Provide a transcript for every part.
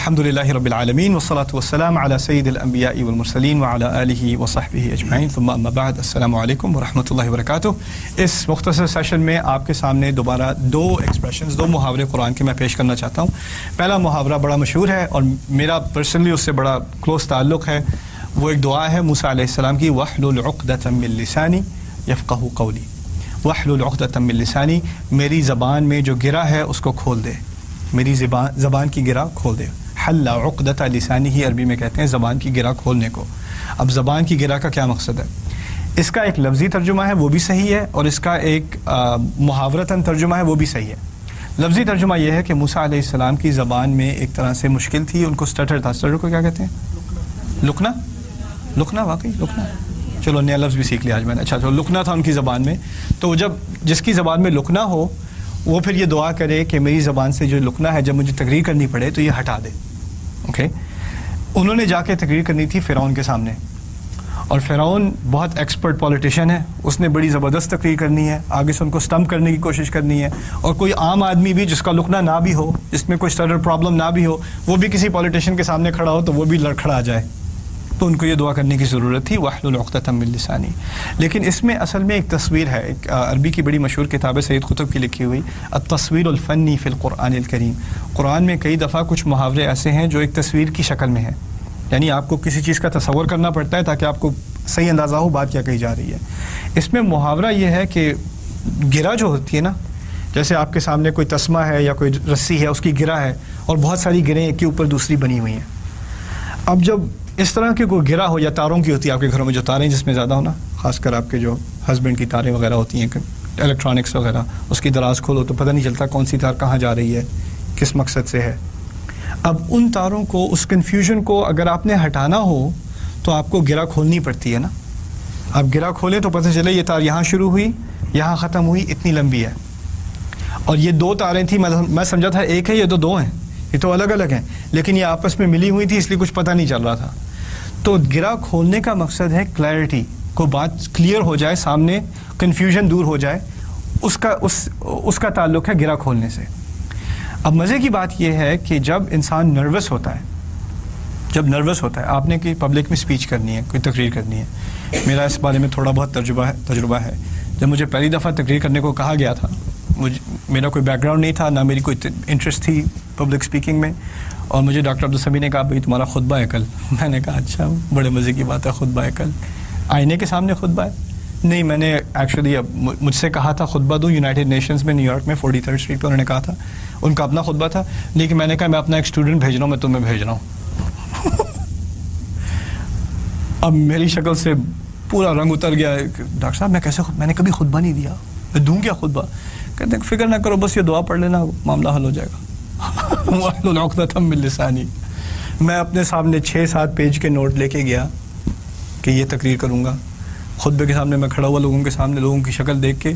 الحمدللہ رب العالمین والصلاة والسلام علی سید الانبیاء والمرسلین وعلی آلہ وصحبہ اجمعین ثم اما بعد السلام علیکم ورحمۃ اللہ وبرکاتہ۔ اس مختصر سیشن میں آپ کے سامنے دوبارہ دو محاورے قرآن کے میں پیش کرنا چاہتا ہوں۔ پہلا محاورہ بڑا مشہور ہے اور میرا پرسنلی اس سے بڑا کلوز تعلق ہے۔ وہ ایک دعا ہے موسیٰ علیہ السلام کی، وَاحْلُلْ عُقْدَةً مِّن لِّسَانِي يَفْقَهُ قَوْلِي، وَاحْلُلْ عُقْدَةً مِّن لِّسَانِي، میری زبان میں جو گرہ ہے اس کو کھول دے، میری زبان کی گرہ کھول دے۔ حل عقدۃ لسانی ہی عربی میں کہتے ہیں زبان کی گرہ کھولنے کو۔ اب زبان کی گرہ کا کیا مقصد ہے؟ اس کا ایک لفظی ترجمہ ہے وہ بھی صحیح ہے، اور اس کا ایک محاورتاً ترجمہ ہے وہ بھی صحیح ہے۔ لفظی ترجمہ یہ ہے کہ موسیٰ علیہ السلام کی زبان میں ایک طرح سے مشکل تھی، ان کو سٹٹر تھا۔ سٹٹر کو کیا کہتے ہیں؟ لکنا واقعی لکنا، چلو نیا لفظ بھی سیکھ لیا آج میں نے۔ اچھا چلو، لکنا تھا ان کی زبان میں۔ تو جب جس کی زبان میں لکنا ہو وہ پھر یہ دعا کرے کہ میری زبان سے جو لکنا ہے جب مجھے تقریر کرنی پڑے تو یہ ہٹا دے۔ اوکے، انہوں نے جا کے تقریر کرنی تھی فرعون کے سامنے، اور فرعون بہت ایکسپرٹ پولیٹیشین ہے، اس نے بڑی زبردست تقریر کرنی ہے، آگے سے ان کو سٹمپ کرنے کی کوشش کرنی ہے، اور کوئی عام آدمی بھی جس کا لکنا نہ بھی ہو، جس میں کوئی سٹرر پرابلم نہ بھی ہو، وہ بھی کسی پولیٹیشین کے سامنے کھڑا ہو تو وہ بھی لڑکھڑا جائے۔ تو ان کو یہ دعا کرنے کی ضرورت تھی، وَاحْلُلْ عُقْدَةً مِّن لِّسَانِي۔ لیکن اس میں اصل میں ایک تصویر ہے، ایک عربی کی بڑی مشہور کتاب ہے سید قطب کی لکھی ہوئی التصویر الفنی فی القرآن الکریم۔ قرآن میں کئی دفعہ کچھ محاورے ایسے ہیں جو ایک تصویر کی شکل میں ہیں، یعنی آپ کو کسی چیز کا تصور کرنا پڑتا ہے تاکہ آپ کو صحیح اندازہ ہو بات کیا کہی جا رہی ہے۔ اس میں محاورہ یہ ہے کہ گرہ جو ہوتی ہے نا، جیسے آپ کے سامنے کوئی تسمہ ہے یا کوئی رسی ہے، اس کی گرہ ہے، اور بہت ساری گرہیں ایک کے اوپر دوسری بنی ہوئی ہیں۔ اب جب اس طرح کی کوئی گرہ ہو، یا تاروں کی ہوتی ہے آپ کے گھروں میں جو تاریں جس میں زیادہ ہونا، خاص کر آپ کے جو ہسبینڈ کی تاریں وغیرہ ہوتی ہیں، الیکٹرانکس وغیرہ، اس کی دراز کھولو تو پتہ نہیں چلتا کون سی تار کہاں جا رہی ہے، کس مقصد سے ہے۔ اب ان تاروں کو، اس کنفیوژن کو اگر آپ نے ہٹانا ہو تو آپ کو گرہ کھولنی پڑتی ہے نا۔ اب گرہ کھولیں تو پتہ چلے یہ تار یہاں شروع ہوئی، یہاں ختم ہوئی، اتنی لمبی ہے، اور یہ دو تاریں تھیں، میں سمجھا تھا ایک ہے، یہ تو دو ہیں، یہ تو الگ الگ ہیں، لیکن یہ آپس میں ملی ہوئی تھی اس لیے کچھ پتہ نہیں چل رہا تھا۔ تو گرہ کھولنے کا مقصد ہے کلیئرٹی، کو بات کلیئر ہو جائے، سامنے کنفیوژن دور ہو جائے، اس کا تعلق ہے گرہ کھولنے سے۔ اب مزے کی بات یہ ہے کہ جب انسان نروس ہوتا ہے، آپ نے کہ پبلک میں اسپیچ کرنی ہے، کوئی تقریر کرنی ہے، میرا اس بارے میں تھوڑا بہت تجربہ ہے۔ جب مجھے پہلی دفعہ تقریر کرنے کو کہا گیا تھا، میرا کوئی بیک گراؤنڈ نہیں تھا، نہ میری کوئی انٹرسٹ تھی پبلک اسپیکنگ میں، اور مجھے ڈاکٹر عبدالسمیع نے کہا بھائی تمہارا خطبہ ہے کل۔ میں نے کہا اچھا، بڑے مزے کی بات ہے، خطبہ ہے کل، آئینے کے سامنے خطبہ ہے؟ نہیں، میں نے ایکچولی مجھ سے کہا تھا خطبہ دوں یونائٹڈ نیشنز میں، نیو یارک میں 43rd اسٹریٹ پہ، انہوں نے کہا تھا ان کا اپنا خطبہ تھا، لیکن میں نے کہا میں اپنا ایک اسٹوڈنٹ بھیج رہا ہوں، میں تمہیں بھیج رہا ہوں۔ اب میری شکل سے پورا رنگ اتر گیا، ڈاکٹر صاحب میں نے کبھی خطبہ نہیں دیا، میں دوں کیا خطبہ؟ کہتے ہیں فکر نہ کرو، بس یہ دعا پڑھ لینا، معاملہ حل ہو جائے گا۔ وَاحْلُلْ عُقْدَةً مِّن لِّسَانِي۔ میں اپنے سامنے 6-7 پیج کے نوٹ لے کے گیا کہ یہ تقریر کروں گا، خطبے کے سامنے میں کھڑا ہوا، لوگوں کے سامنے، لوگوں کی شکل دیکھ کے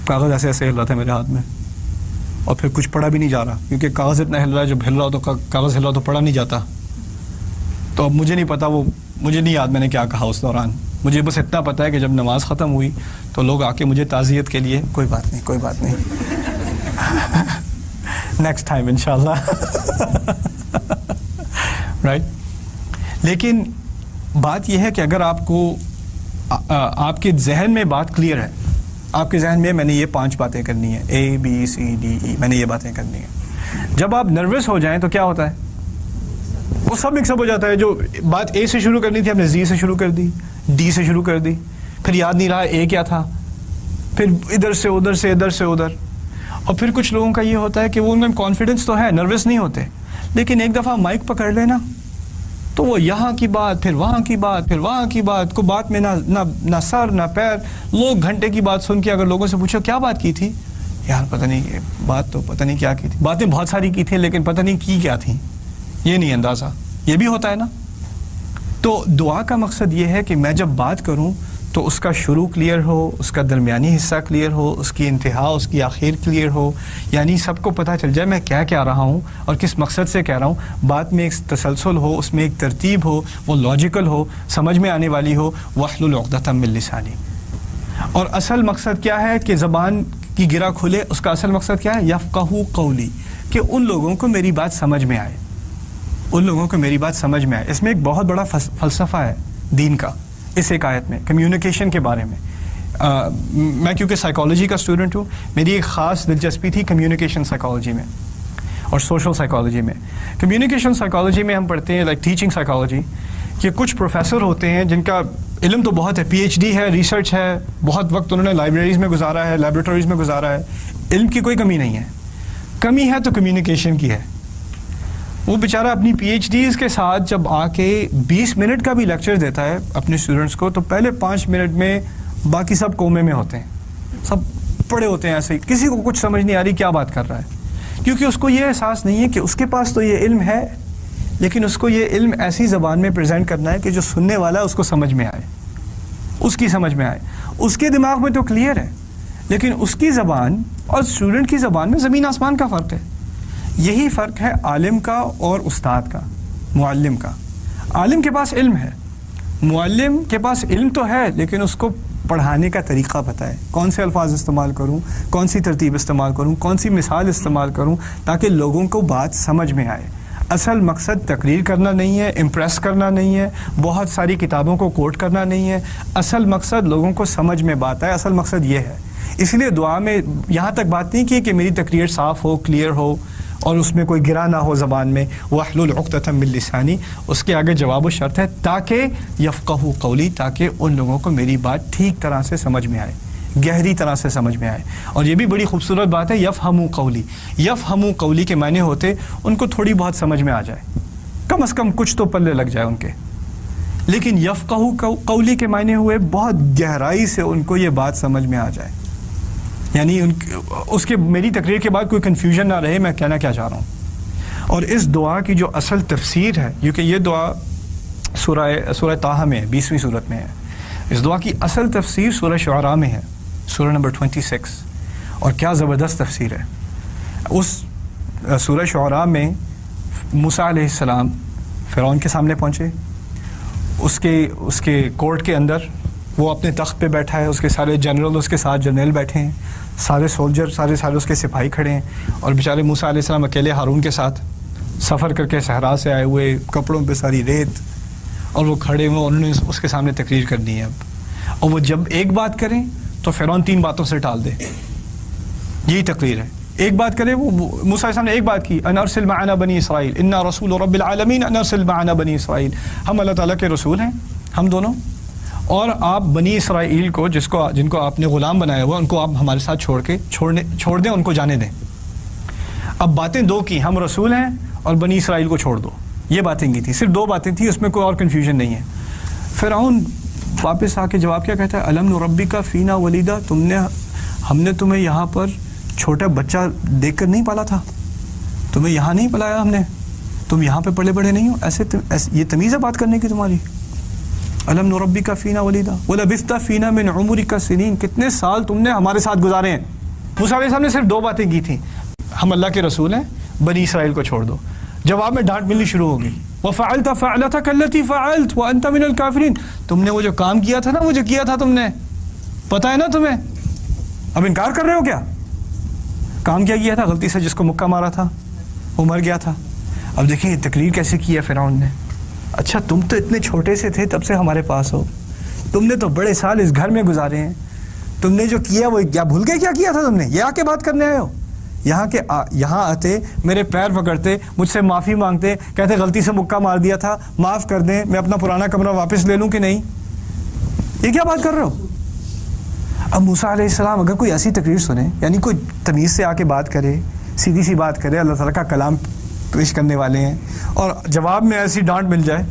کاغذ ایسے ہل رہا تھا میرے ہاتھ میں، اور پھر کچھ پڑھا بھی نہیں جا رہا، کیونکہ کاغذ اتنا ہل رہا ہے، جب ہل رہا ہو تو کاغذ ہل رہا تو پڑھا نہیں جاتا۔ تو اب مجھے نہیں پتا، مجھے نہیں یاد میں نے کیا کہا اس دوران، مجھے بس اتنا پتا ہے کہ جب نماز ختم ہوئی تو لوگ آ کے مجھے تعزیت کے لیے کوئی بات نہیں نیکسٹ ٹائم انشاءاللہ، رائٹ۔ لیکن بات یہ ہے کہ اگر آپ کو آپ کے ذہن میں بات کلیئر ہے، آپ کے ذہن میں نے یہ 5 باتیں کرنی ہیں، ABCDE، میں نے یہ باتیں کرنی ہیں، جب آپ نروس ہو جائیں تو کیا ہوتا ہے؟ وہ سب مکس اپ ہو جاتا ہے۔ جو بات A سے شروع کرنی تھی آپ نے Z سے شروع کر دی، D سے شروع کر دی، پھر یاد نہیں رہا A کیا تھا، پھر ادھر سے ادھر۔ اور پھر کچھ لوگوں کا یہ ہوتا ہے کہ وہ ان میں کانفیڈنس تو ہے، نروس نہیں ہوتے، لیکن ایک دفعہ مائک پکڑ لینا تو وہ یہاں کی بات، پھر وہاں کی بات، پھر وہاں کی بات، کو بات میں نہ سر نہ پیر، لوگ گھنٹے کی بات سن کے اگر لوگوں سے پوچھو کیا بات کی تھی، یار پتہ نہیں، بات تو پتہ نہیں کیا کی تھی، باتیں بہت ساری کی تھیں لیکن پتہ نہیں کی کیا تھیں، یہ نہیں اندازہ، یہ بھی ہوتا ہے نا۔ تو دعا کا مقصد یہ ہے کہ میں جب بات کروں تو اس کا شروع کلیئر ہو، اس کا درمیانی حصہ کلیئر ہو، اس کی انتہا، اس کی آخر کلیئر ہو، یعنی سب کو پتہ چل جائے میں کیا کہہ رہا ہوں اور کس مقصد سے کہہ رہا ہوں، بات میں ایک تسلسل ہو، اس میں ایک ترتیب ہو، وہ لاجیکل ہو، سمجھ میں آنے والی ہو۔ وَاحْلُلْ عُقْدَةً مِّن لِّسَانِي۔ اور اصل مقصد کیا ہے کہ زبان کی گرہ کھلے، اس کا اصل مقصد کیا ہے؟ یفقہوا قولی، کہ ان لوگوں کو میری بات سمجھ میں آئے۔ ان لوگوں کو میری بات سمجھ میں آئے. اس میں ایک بہت بڑا فلسفہ ہے دین کا اس ایک آیت میں, کمیونیکیشن کے بارے میں. میں کیونکہ سائیکالوجی کا اسٹوڈنٹ ہوں, میری ایک خاص دلچسپی تھی کمیونیکیشن سائیکالوجی میں اور سوشل سائیکالوجی میں. کمیونیکیشن سائیکالوجی میں ہم پڑھتے ہیں لائک ٹیچنگ سائیکالوجی کہ کچھ پروفیسر ہوتے ہیں جن کا علم تو بہت ہے, پی ایچ ڈی ہے, ریسرچ ہے, بہت وقت انہوں نے لائبریریز میں گزارا ہے, لیبورٹریز میں گزارا ہے, علم کی کوئی کمی نہیں ہے. کمی ہے تو کمیونیکیشن کی ہے. وہ بیچارہ اپنی پی ایچ ڈیز کے ساتھ جب آ کے 20 منٹ کا بھی لیکچر دیتا ہے اپنے اسٹوڈنٹس کو, تو پہلے 5 منٹ میں باقی سب کومے میں ہوتے ہیں, سب پڑے ہوتے ہیں ایسے ہی, کسی کو کچھ سمجھ نہیں آ رہی کیا بات کر رہا ہے, کیونکہ اس کو یہ احساس نہیں ہے کہ اس کے پاس تو یہ علم ہے, لیکن اس کو یہ علم ایسی زبان میں پریزنٹ کرنا ہے کہ جو سننے والا ہے اس کو سمجھ میں آئے, اس کی سمجھ میں آئے. اس کے دماغ میں تو کلیئر ہے, لیکن اس کی زبان اور اسٹوڈنٹ کی زبان میں زمین آسمان کا فرق ہے. یہی فرق ہے عالم کا اور استاد کا, معلم کا. عالم کے پاس علم ہے, معلم کے پاس علم تو ہے, لیکن اس کو پڑھانے کا طریقہ پتہ ہے, کون سے الفاظ استعمال کروں, کون سی ترتیب استعمال کروں, کون سی مثال استعمال کروں تاکہ لوگوں کو بات سمجھ میں آئے. اصل مقصد تقریر کرنا نہیں ہے, امپریس کرنا نہیں ہے, بہت ساری کتابوں کو کوٹ کرنا نہیں ہے. اصل مقصد لوگوں کو سمجھ میں بات آئے, اصل مقصد یہ ہے. اس لیے دعا میں یہاں تک بات نہیں کی کہ میری تقریر صاف ہو, کلیئر ہو اور اس میں کوئی گرا نہ ہو زبان میں. وَاحْلُلْ عُقْدَةً مِّن لِّسَانِي, اس کے آگے جواب و شرط ہے تاکہ یفقہوا قولی, تاکہ ان لوگوں کو میری بات ٹھیک طرح سے سمجھ میں آئے, گہری طرح سے سمجھ میں آئے. اور یہ بھی بڑی خوبصورت بات ہے, یفہموا قولی. یفہموا قولی کے معنی ہوتے ان کو تھوڑی بہت سمجھ میں آ جائے, کم از کم کچھ تو پلے لگ جائے ان کے. لیکن یفقہوا قولی کے معنی ہوئے بہت گہرائی سے ان کو یہ بات سمجھ میں آ جائے, یعنی اس کے میری تقریر کے بعد کوئی کنفیوژن نہ رہے میں کہنا کیا چاہ رہا ہوں. اور اس دعا کی جو اصل تفسیر ہے, کیونکہ یہ دعا سورہ طٰہٰ میں ہے, 20ویں سورت میں ہے. اس دعا کی اصل تفسیر سورہ شعراء میں ہے, سورہ نمبر 26, اور کیا زبردست تفسیر ہے. اس سورہ شعراء میں موسیٰ علیہ السلام فرعون کے سامنے پہنچے, اس کے کورٹ کے اندر وہ اپنے تخت پہ بیٹھا ہے, اس کے سارے جنرل اس کے ساتھ جرنیل بیٹھے ہیں, سارے سولجر سارے اس کے سپاہی کھڑے ہیں, اور بیچارے موسیٰ علیہ السلام اکیلے ہارون کے ساتھ سفر کر کے صحرا سے آئے ہوئے, کپڑوں پہ ساری ریت, اور وہ کھڑے ہوئے, انہوں نے اس کے سامنے تقریر کرنی ہے اب. اور وہ جب ایک بات کریں تو فرعون 3 باتوں سے ٹال دے, یہی تقریر ہے. ایک بات کرے, وہ موسیٰ علیہ السلام نے ایک بات کی, ان ارسل معنا بنی اسرائیل انا رسول رب العالمین ان ارسل معنا بنی اسرائیل, ہم اللہ تعالیٰ کے رسول ہیں ہم دونوں, اور آپ بنی اسرائیل کو جن کو آپ نے غلام بنایا ہوا ان کو آپ ہمارے ساتھ چھوڑ دیں, ان کو جانے دیں. اب باتیں 2 کی, ہم رسول ہیں اور بنی اسرائیل کو چھوڑ دو, یہ باتیں کی تھی, صرف 2 باتیں تھیں, اس میں کوئی اور کنفیوژن نہیں ہے. فرعون واپس آ کے جواب کیا کہتا ہے, الم نربک فینا ولیدا, ہم نے تمہیں یہاں پر چھوٹا بچہ دیکھ کر نہیں پالا تھا, تمہیں یہاں نہیں پلایا ہم نے, تم یہاں پہ پلے بڑے نہیں ہو, ایسے یہ تمیز ہے بات کرنے کی تمہاری. الم نربک فینا ولیدا ولبثت فینا من عمرک سنین, کتنے سال تم نے ہمارے ساتھ گزارے ہیں. موسیٰ علیہ السلام نے صرف 2 باتیں کی تھیں, ہم اللہ کے رسول ہیں, بنی اسرائیل کو چھوڑ دو. جواب میں ڈانٹ ملنی شروع ہوگی, وَفَعَلْتَ فَعْلَتَكَ الَّتِي فَعَلْتَ وَأَنْتَ مِنَ الْكَافِرِينَ, تم نے وہ جو کام کیا تھا نا, وہ جو کیا تھا تم نے, پتہ ہے نا تمہیں, اب انکار کر رہے ہو کیا؟ کام کیا کیا تھا, غلطی سے جس کو مکہ مارا تھا وہ مر گیا تھا. اب دیکھیں یہ تقریر کیسے کی ہے فرعون نے. اچھا تم تو اتنے چھوٹے سے تھے تب سے ہمارے پاس ہو, تم نے تو بڑے سال اس گھر میں گزارے ہیں, تم نے جو کیا وہ کیا بھول گئے, کیا کیا تھا تم نے, یہ آ کے بات کرنے آئے ہو. یہاں آتے, میرے پیر پکڑتے, مجھ سے معافی مانگتے, کہتے غلطی سے مکہ مار دیا تھا, معاف کر دیں, میں اپنا پرانا کمرہ واپس لے لوں کہ نہیں, یہ کیا بات کر رہے ہو. اب موسیٰ علیہ السلام اگر کوئی ایسی تقریر سنے, یعنی کوئی تمیز سے آ کے بات کرے, سیدھی سی بات کرے, اللہ تعالیٰ کا کلام پیش کرنے والے ہیں, اور جواب میں ایسی ڈانٹ مل جائے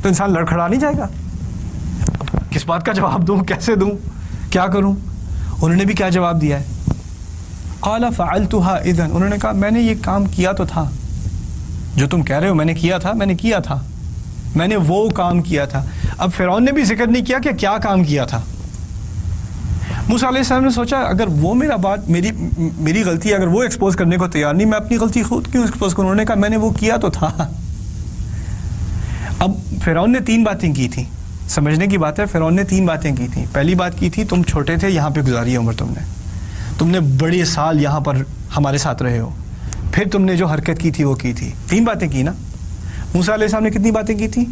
تو انسان لڑکھڑا نہیں جائے گا. کس بات کا جواب دوں, کیسے دوں, کیا کروں. انہوں نے بھی کیا جواب دیا ہے, قال فعلتها اذا, انہوں نے کہا میں نے یہ کام کیا تو تھا, جو تم کہہ رہے ہو میں نے کیا تھا, میں نے وہ کام کیا تھا. اب فرعون نے بھی ذکر نہیں کیا کہ کیا کام کیا تھا. موسیٰ علیہ السلام نے سوچا اگر وہ میری غلطی ہے, اگر وہ ایکسپوز کرنے کو تیار نہیں, میں اپنی غلطی خود کیوں ایکسپوز کروں. انہوں نے کہا میں نے وہ کیا تو تھا. اب فرعون نے 3 باتیں کی تھیں, سمجھنے کی بات ہے, فرعون نے 3 باتیں کی تھیں. پہلی بات کی تھی تم چھوٹے تھے, یہاں پہ گزاری عمر تم نے بڑے سال یہاں پر ہمارے ساتھ رہے ہو, پھر تم نے جو حرکت کی تھی وہ کی تھی. 3 باتیں کی نا. موسیٰ علیہ السلام نے کتنی باتیں کی تھیں؟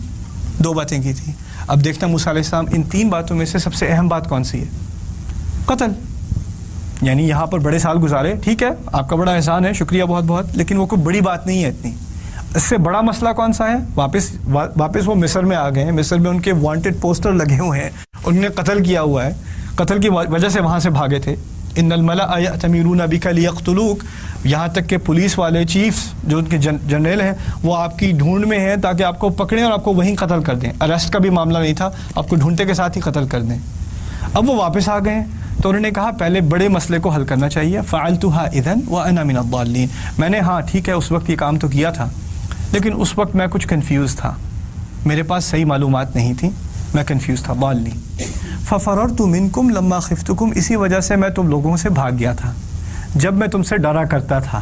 2 باتیں کی تھیں. اب دیکھنا موسیٰ علیہ السلام ان 3 باتوں میں سے سب سے اہم بات کون سی ہے؟ قتل. یعنی یہاں پر بڑے سال گزارے، ٹھیک ہے آپ کا بڑا احسان ہے، شکریہ بہت بہت، لیکن وہ کوئی بڑی بات نہیں ہے اتنی. اس سے بڑا مسئلہ کون سا ہے؟ واپس وہ مصر میں آ گئے ہیں، مصر میں ان کے وانٹڈ پوسٹر لگے ہوئے ہیں، انہوں نے قتل کیا ہوا ہے، قتل کی وجہ سے وہاں سے بھاگے تھے. ان الملأ یأتمرون بک لیقتلوک، یہاں تک کہ پولیس والے چیفز جو ان کے جنرل ہیں وہ آپ کی ڈھونڈ میں ہیں تاکہ آپ کو پکڑیں اور آپ کو وہیں قتل کر دیں. اریسٹ کا بھی معاملہ نہیں تھا، آپ کو ڈھونڈتے کے ساتھ ہی قتل کر دیں. اب وہ واپس آ گئے ہیں تو انہوں نے کہا پہلے بڑے مسئلے کو حل کرنا چاہیے. فعلتها اذن وانا من الضالین، میں نے ہاں ٹھیک ہے اس وقت یہ کام تو کیا تھا، لیکن اس وقت میں کچھ کنفیوز تھا، میرے پاس صحیح معلومات نہیں تھی، میں کنفیوز تھا. ضالین. ففررت منکم لما خفتکم، اسی وجہ سے میں تم لوگوں سے بھاگ گیا تھا جب میں تم سے ڈرا کرتا تھا.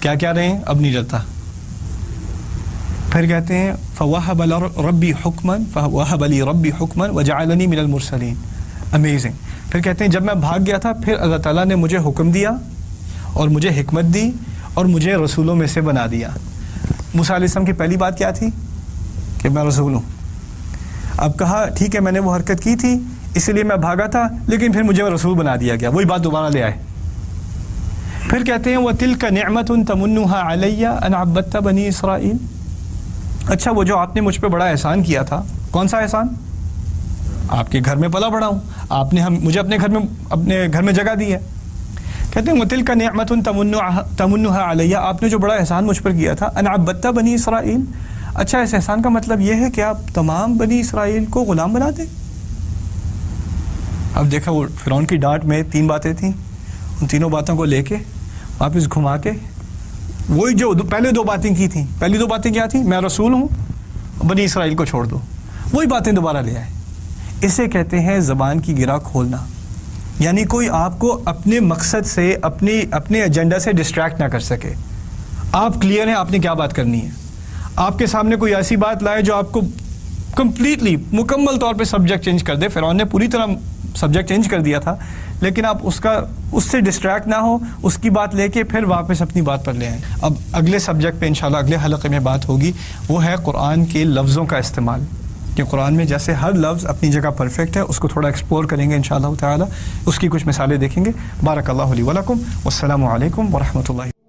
کیا کیا رہے ہیں؟ اب نہیں ڈرتا. پھر کہتے ہیں فوہب ربی حکما وجعلنی من المرسلین. امیزنگ. پھر کہتے ہیں جب میں بھاگ گیا تھا پھر اللہ تعالیٰ نے مجھے حکم دیا اور مجھے حکمت دی اور مجھے رسولوں میں سے بنا دیا. موسیٰ علیہ السلام کی پہلی بات کیا تھی؟ کہ میں رسول ہوں. اب کہا ٹھیک ہے میں نے وہ حرکت کی تھی اسی لیے میں بھاگا تھا، لیکن پھر مجھے رسول بنا دیا گیا. وہی بات دوبارہ لے آئے. پھر کہتے ہیں وَتِلْكَ نِعْمَةٌ تَمُنُّهَا عَلَيَّ أَنْ عَبَّدْتَ بَنِي اسرائیل. اچھا وہ جو آپ نے مجھ پہ بڑا احسان کیا تھا، کون سا احسان؟ آپ کے گھر میں پلا بڑا ہوں، آپ نے مجھے اپنے گھر میں جگہ دی ہے. کہتے ہیں وَتِلْكَ نِعْمَةٌ تَمُنُّهَا عَلَيَّ، آپ نے جو بڑا احسان مجھ پر کیا تھا. أَنْ عَبَّدْتَ بَنِي اسرائیل. اچھا اس احسان کا مطلب یہ ہے کہ آپ تمام بنی اسرائیل کو غلام بنا دیں. اب دیکھا وہ فرعون کی ڈانٹ میں 3 باتیں تھیں، ان تینوں باتوں کو لے کے واپس گھما کے وہی جو پہلے 2 باتیں کی تھیں، پہلی 2 باتیں کیا تھیں؟ میں رسول ہوں، بنی اسرائیل کو چھوڑ دو. وہی باتیں دوبارہ لے آئے. اسے کہتے ہیں زبان کی گرہ کھولنا. یعنی کوئی آپ کو اپنے مقصد سے اپنے ایجنڈا سے ڈسٹریکٹ نہ کر سکے. آپ کلیئر ہیں آپ نے کیا بات کرنی ہے. آپ کے سامنے کوئی ایسی بات لائے جو آپ کو کمپلیٹلی مکمل طور پہ سبجیکٹ چینج کر دے. فرعون نے پوری طرح سبجیکٹ چینج کر دیا تھا، لیکن آپ اس سے ڈسٹریکٹ نہ ہو، اس کی بات لے کے پھر واپس اپنی بات پر لے آئیں. اب اگلے سبجیکٹ پہ انشاءاللہ اگلے حلقے میں بات ہوگی، وہ ہے قرآن کے لفظوں کا استعمال. کہ قرآن میں جیسے ہر لفظ اپنی جگہ پرفیکٹ ہے، اس کو تھوڑا ایکسپلور کریں گے انشاءاللہ تعالی، اس کی کچھ مثالیں دیکھیں گے. بارک اللہ لی ولکم، والسلام علیکم ورحمۃ اللہ.